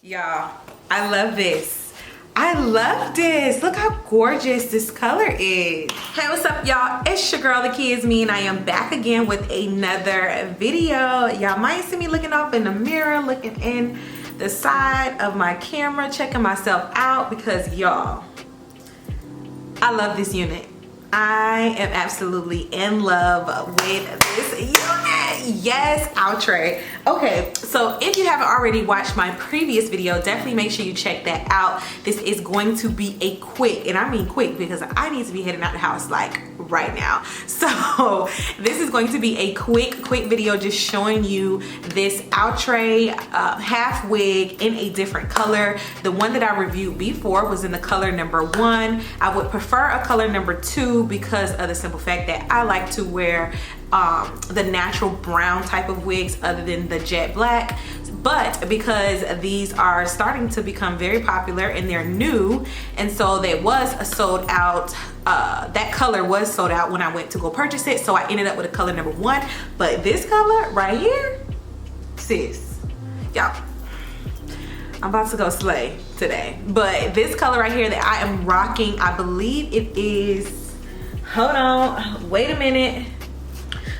Y'all, I love this. I love this. Look how gorgeous this color is. Hey, what's up, y'all? It's your girl, TheKeyisME, and I am back again with another video. Y'all might see me looking off in the mirror, looking in the side of my camera, checking myself out because, y'all, I love this unit. I am absolutely in love with this unit. Yes, Outre. Okay, so if you haven't already watched my previous video, definitely make sure you check that out. This is going to be a quick, and I mean quick because I need to be heading out the house like right now. So this is going to be a quick video just showing you this Outre half wig in a different color. The one that I reviewed before was in the color number 1. I would prefer a color number 2 because of the simple fact that I like to wear the natural brown type of wigs other than the jet black, but because these are starting to become very popular and they're new, and so they was sold out, that color was sold out when I went to go purchase it, so I ended up with a color number 1. But this color right here, sis, y'all, I'm about to go slay today. But this color right here that I am rocking, I believe it is, hold on, wait a minute.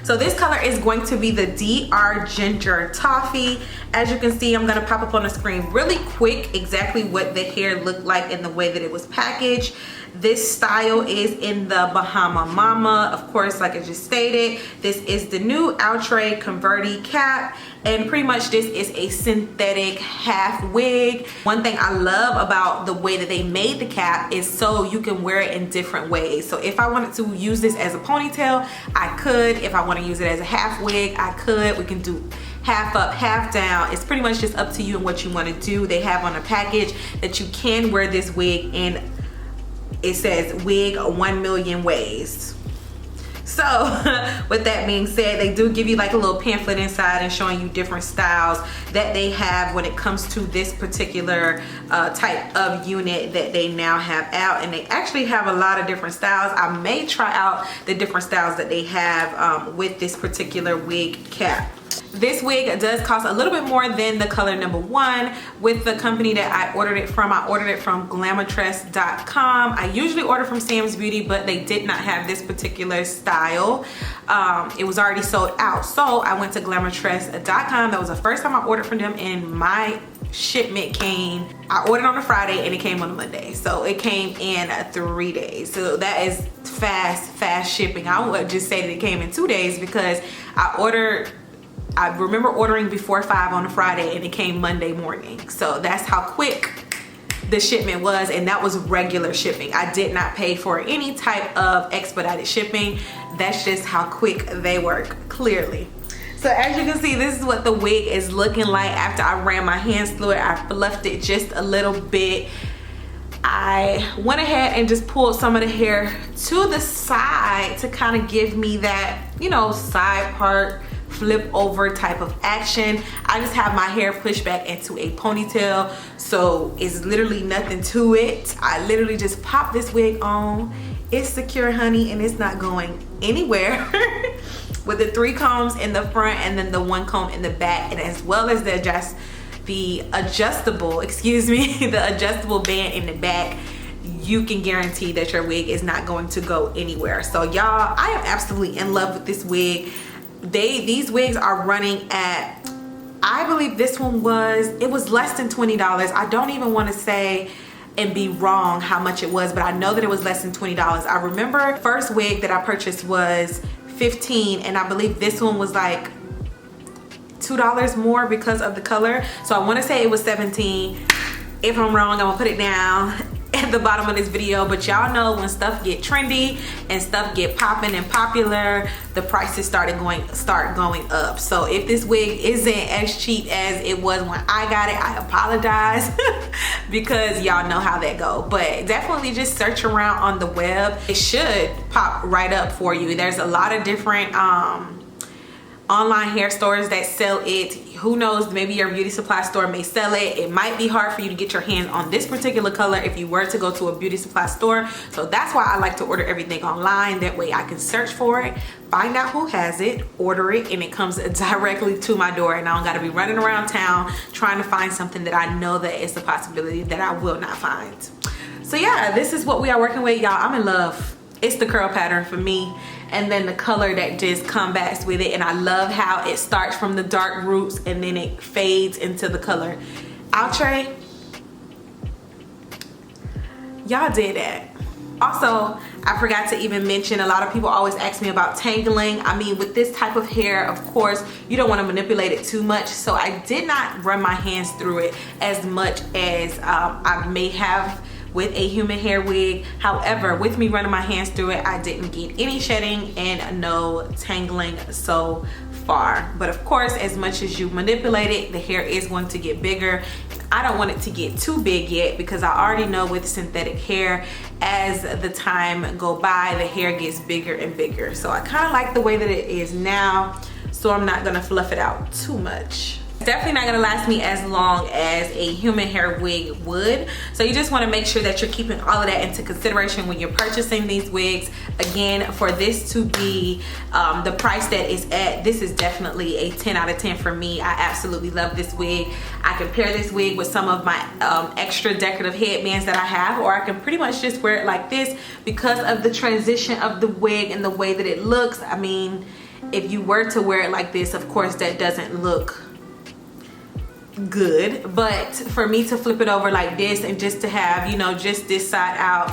So this color is going to be the DR Ginger Toffee. As you can see, I'm gonna pop up on the screen really quick exactly what the hair looked like in the way that it was packaged. This style is in the Bahama Mama, of course, like I just stated. This is the new Outre Converti cap, and pretty much this is a synthetic half wig. One thing I love about the way that they made the cap is so you can wear it in different ways. So if I wanted to use this as a ponytail, I could. If I want to use it as a half wig, I could. We can do half up, half down. It's pretty much just up to you and what you want to do. They have on a package that you can wear this wig in. It says wig 1 million ways. So with that being said, they do give you like a little pamphlet inside and showing you different styles that they have when it comes to this particular type of unit that they now have out. And they actually have a lot of different styles. I may try out the different styles that they have with this particular wig cap. This wig does cost a little bit more than the color number 1. With the company that I ordered it from Glamortress.com. I usually order from Sam's Beauty, but they did not have this particular style. It was already sold out, so I went to Glamortress.com. That was the first time I ordered from them, and my shipment came, I ordered on a Friday and it came on a Monday, so it came in 3 days. So that is fast shipping. I would just say that it came in 2 days because I remember ordering before 5 on a Friday and it came Monday morning. So that's how quick the shipment was, and that was regular shipping. I did not pay for any type of expedited shipping. That's just how quick they work, clearly. So as you can see, this is what the wig is looking like after I ran my hands through it. I fluffed it just a little bit. I went ahead and just pulled some of the hair to the side to kind of give me that, you know, side part flip over type of action. I just have my hair pushed back into a ponytail, so it's literally nothing to it. I literally just pop this wig on. It's secure, honey, and it's not going anywhere. With the 3 combs in the front and then the 1 comb in the back, and as well as the adjustable band in the back, you can guarantee that your wig is not going to go anywhere. So y'all, I am absolutely in love with this wig. These wigs are running at, I believe this one was less than $20. I don't even want to say and be wrong how much it was, but I know that it was less than $20. I remember first wig that I purchased was $15, and I believe this one was like $2 more because of the color. So I want to say it was $17. If I'm wrong, I'm gonna put it down at the bottom of this video. But y'all know when stuff get trendy and stuff get popping and popular, the prices start going up. So if this wig isn't as cheap as it was when I got it, I apologize because y'all know how that go. But definitely just search around on the web. It should pop right up for you. There's a lot of different online hair stores that sell it. Who knows, maybe your beauty supply store may sell it. It might be hard for you to get your hands on this particular color if you were to go to a beauty supply store. So that's why I like to order everything online. That way I can search for it, find out who has it, order it, and it comes directly to my door, and I don't gotta be running around town trying to find something that I know that it's a possibility that I will not find. So yeah, this is what we are working with, y'all. I'm in love. It's the curl pattern for me, and then the color that just combats with it. And I love how it starts from the dark roots and then it fades into the color. Outre, y'all did that. Also, I forgot to even mention, a lot of people always ask me about tangling. I mean, with this type of hair, of course, you don't want to manipulate it too much. So I did not run my hands through it as much as I may have with a human hair wig. However, with me running my hands through it, I didn't get any shedding and no tangling so far. But of course, as much as you manipulate it, the hair is going to get bigger. I don't want it to get too big yet, because I already know with synthetic hair, as the time go by, the hair gets bigger and bigger. So I kind of like the way that it is now, so I'm not gonna fluff it out too much. Definitely not gonna last me as long as a human hair wig would. So you just wanna make sure that you're keeping all of that into consideration when you're purchasing these wigs. Again, for this to be the price that it's at, this is definitely a 10 out of 10 for me. I absolutely love this wig. I can pair this wig with some of my extra decorative headbands that I have, or I can pretty much just wear it like this because of the transition of the wig and the way that it looks. I mean, if you were to wear it like this, of course that doesn't look good, but for me to flip it over like this and just to have, you know, just this side out,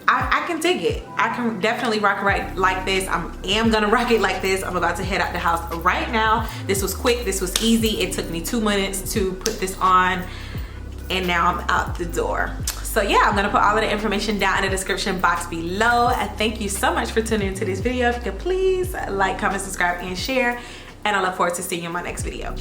I can dig it. I can definitely rock it right like this. I am gonna rock it like this. I'm about to head out the house right now. This was quick, this was easy. It took me 2 minutes to put this on, and now I'm out the door. So yeah, I'm gonna put all of the information down in the description box below. Thank you so much for tuning into this video. If you could please like, comment, subscribe, and share, and I look forward to seeing you in my next video.